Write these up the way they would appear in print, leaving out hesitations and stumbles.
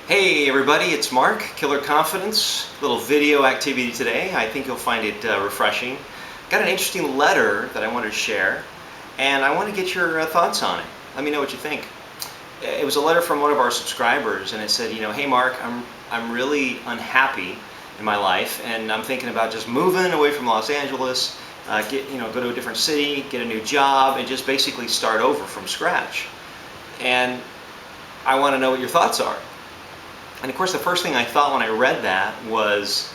Hey everybody, it's Mark, Killer Confidence. Little video activity today. I think you'll find it refreshing. Got an interesting letter that I wanted to share, and I want to get your thoughts on it. Let me know what you think. It was a letter from one of our subscribers, and it said, hey Mark, I'm really unhappy in my life, and I'm thinking about just moving away from Los Angeles, go to a different city, get a new job, and just basically start over from scratch. And I want to know what your thoughts are. And of course, the first thing I thought when I read that was,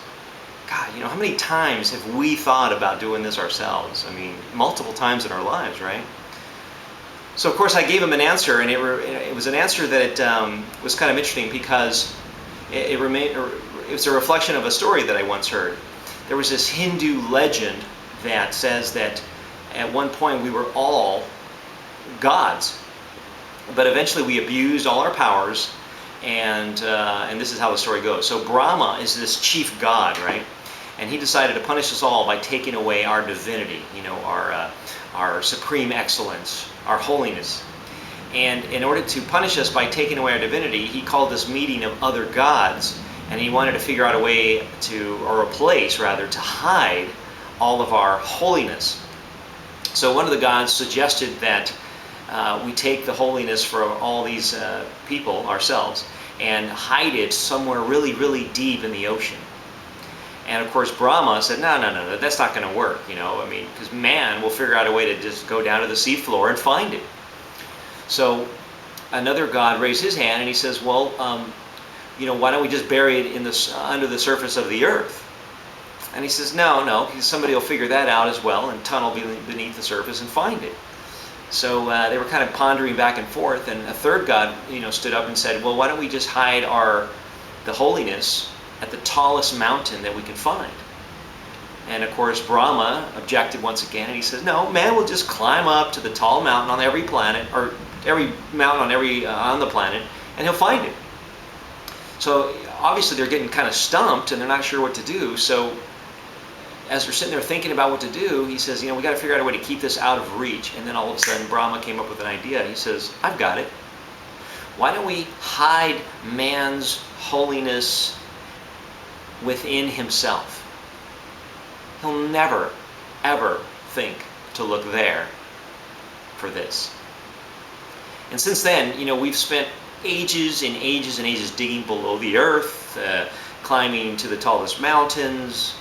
God, how many times have we thought about doing this ourselves? I mean, multiple times in our lives, right? So of course I gave him an answer, and it was an answer that was kind of interesting because it was a reflection of a story that I once heard. There was this Hindu legend that says that at one point we were all gods, but eventually we abused all our powers, and this is how the story goes. So Brahma is this chief god, right? And he decided to punish us all by taking away our divinity, our supreme excellence, our holiness. And in order to punish us by taking away our divinity, he called this meeting of other gods, and he wanted to figure out a way or a place rather, to hide all of our holiness. So one of the gods suggested that we take the holiness from all these people, ourselves, and hide it somewhere really, really deep in the ocean. And of course Brahma said, no, that's not going to work, because man will figure out a way to just go down to the seafloor and find it. So another god raised his hand and he says, well, why don't we just bury it under the surface of the earth? And he says, no, because somebody will figure that out as well and tunnel beneath the surface and find it. So they were kind of pondering back and forth, and a third god, stood up and said, well, why don't we just hide the holiness at the tallest mountain that we can find? And of course Brahma objected once again, and he says, no, man will just climb up to the tall mountain on every planet, or every mountain on the planet, and he'll find it. So obviously they're getting kind of stumped, and they're not sure what to do. So as they're sitting there thinking about what to do, he says, we got to figure out a way to keep this out of reach. And then all of a sudden Brahma came up with an idea. He says, I've got it. Why don't we hide man's holiness within himself? He'll never, ever think to look there for this. And since then, we've spent ages and ages and ages digging below the earth, climbing to the tallest mountains,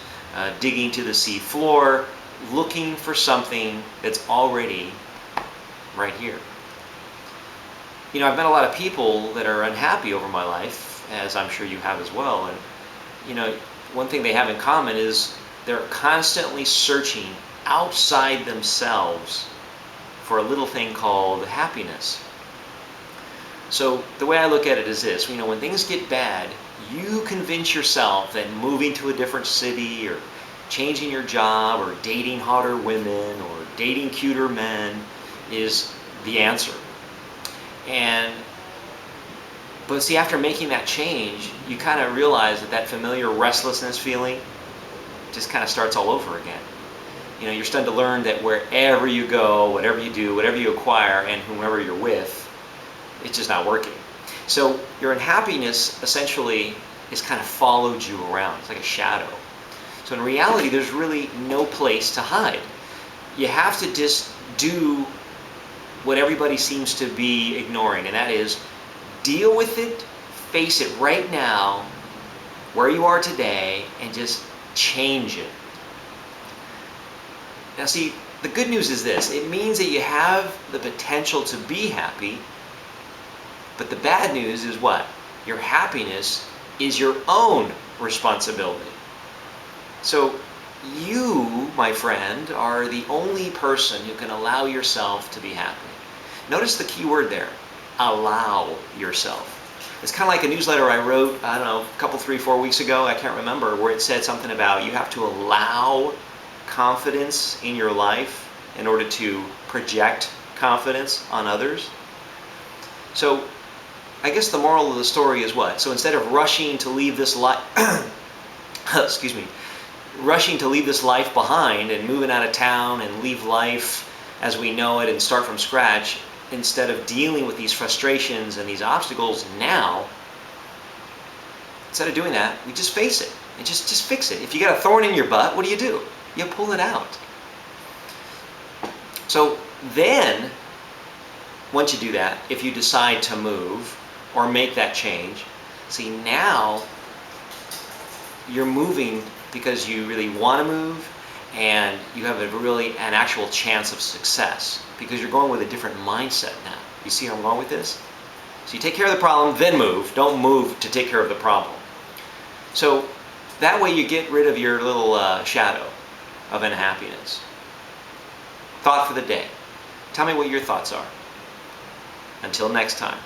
digging to the sea floor, looking for something that's already right here. I've met a lot of people that are unhappy over my life, as I'm sure you have as well. And one thing they have in common is they're constantly searching outside themselves for a little thing called happiness. So the way I look at it is this: when things get bad, you convince yourself that moving to a different city, or changing your job, or dating hotter women, or dating cuter men is the answer. But see, after making that change, you kind of realize that familiar restlessness feeling just kind of starts all over again. You're starting to learn that wherever you go, whatever you do, whatever you acquire, and whomever you're with, it's just not working. So your unhappiness essentially has kind of followed you around. It's like a shadow. So in reality, there's really no place to hide. You have to just do what everybody seems to be ignoring, and that is deal with it, face it right now, where you are today, and just change it. Now see, the good news is this: it means that you have the potential to be happy. But the bad news is what? Your happiness is your own responsibility. So you, my friend, are the only person who can allow yourself to be happy. Notice the key word there: allow yourself. It's kind of like a newsletter I wrote, I don't know, a couple, 3, 4 weeks ago, I can't remember, where it said something about you have to allow confidence in your life in order to project confidence on others. So I guess the moral of the story is what? So instead of rushing to leave this life, rushing to leave this life behind and moving out of town and leave life as we know it and start from scratch, instead of dealing with these frustrations and these obstacles now, instead of doing that, we just face it and just fix it. If you got a thorn in your butt, what do? You pull it out. So then, once you do that, if you decide to move or make that change, see, now you're moving because you really want to move, and you have an actual chance of success because you're going with a different mindset now. You see how I'm going with this? So you take care of the problem, then move. Don't move to take care of the problem. So that way you get rid of your little shadow of unhappiness. Thought for the day. Tell me what your thoughts are. Until next time.